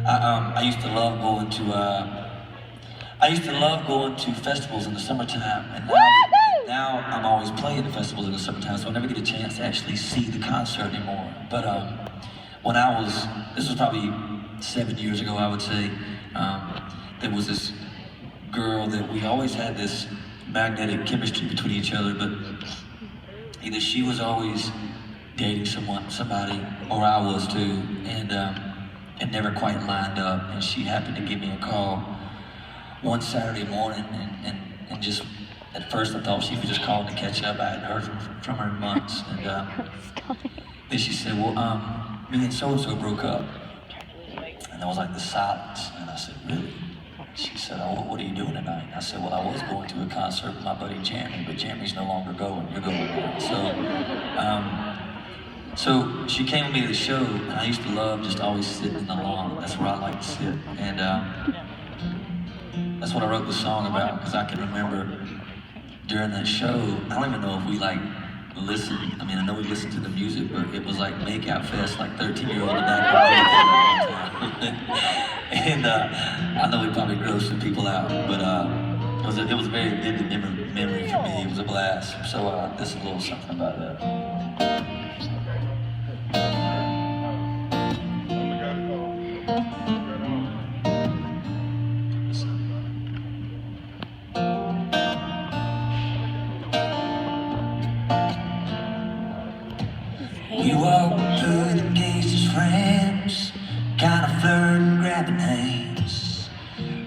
I used to love going to festivals in the summertime, and now I'm always playing the festivals in the summertime, so I never get a chance to actually see the concert anymore. But when this was probably 7 years ago, I would say, there was this girl that we always had this magnetic chemistry between each other, but either she was always dating somebody, or I was too, and it never quite lined up. And she happened to give me a call one Saturday morning, and just at first I thought she was just calling to catch up. I hadn't heard from her in months, and then she said, "Well, me and so-and-so broke up." And there was like this silence, and I said, "Really?" She said, "Oh, what are you doing tonight?" I said, "Well, I was going to a concert with my buddy Jeremy, but Jeremy's no longer going. You're going now." So she came with me to the show, and I used to love just always sitting in the lawn. That's where I like to sit, and that's what I wrote the song about, because I can remember during that show, I don't even know if we listened. I mean, I know we listened to the music, but it was like make out fest, like 13-year-old in the back of the and I know we probably grossed some people out, but it was a very vivid memory for me. It was a blast. So this is a little something about that. We walked through the gates as friends, kind of flirting, grabbing hands,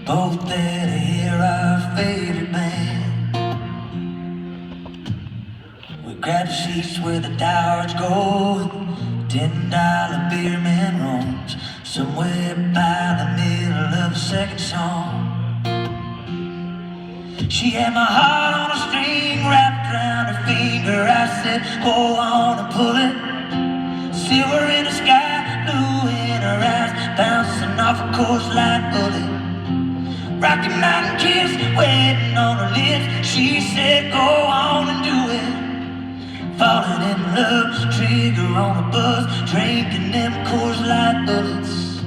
both there to hear our favorite band. We grabbed the seats where the towers go, $10 beer man roams, somewhere by the middle of the second song. She had my heart on a string wrapped around her finger. I said, hold on and pull it. Silver in the sky, blue in her eyes, bouncing off a coastline bullet. Rocky Mountain kiss, waiting on her lips. She said, go on and do it. Falling in love, trigger on the buzz, drinking them Coors Light bullets.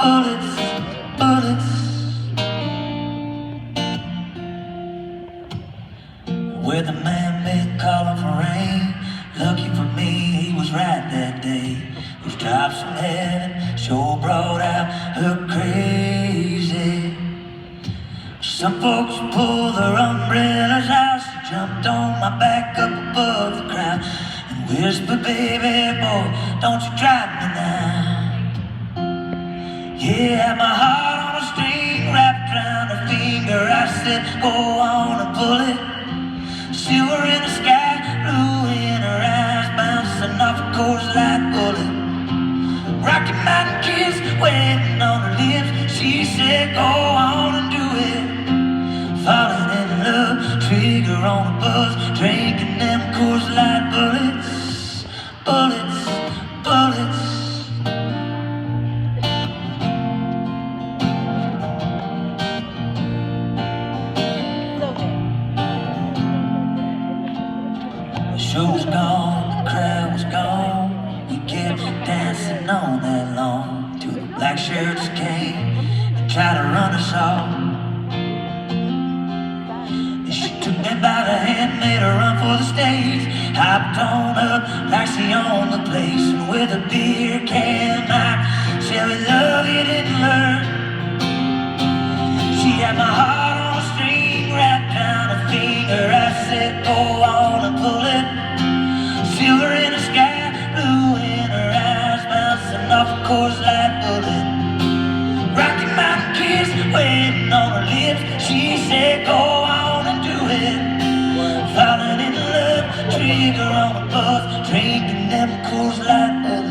Bullets, bullets. Where the man been calling for rain, lucky for me, he was right that day. Those drops from heaven sure brought out her crazy. Some folks pulled their umbrellas out. She jumped on my back up above the crowd and whispered, baby boy, don't you drive me now. Yeah, my heart on a string wrapped around her finger. I said, go on and pull it. Silver in the sky, blue in her eyes, bouncing off a Coors Light bullet. Rocky Mountain kiss, waiting on her lips. She said, go on and do it. Falling in love, trigger on a buzz, drinking them Coors Light bullets. Bullets, bullets. The show was gone, the crowd was gone. We kept dancing on that lawn till the black shirts came and tried to run us off. She took me by the hand, made her run for the stage, hopped on up like she owned the place, and with a beer can I said we love you didn't learn. She had my heart on a string wrapped around her finger. I said go on and pull it. Silver in the sky, blue in her eyes, bouncing off a Coors Light bullet. Rocky Mountain kiss, waiting on her lips. She said go on and do it. Falling in love, trigger on a buzz, drinking them Coors Light bullets.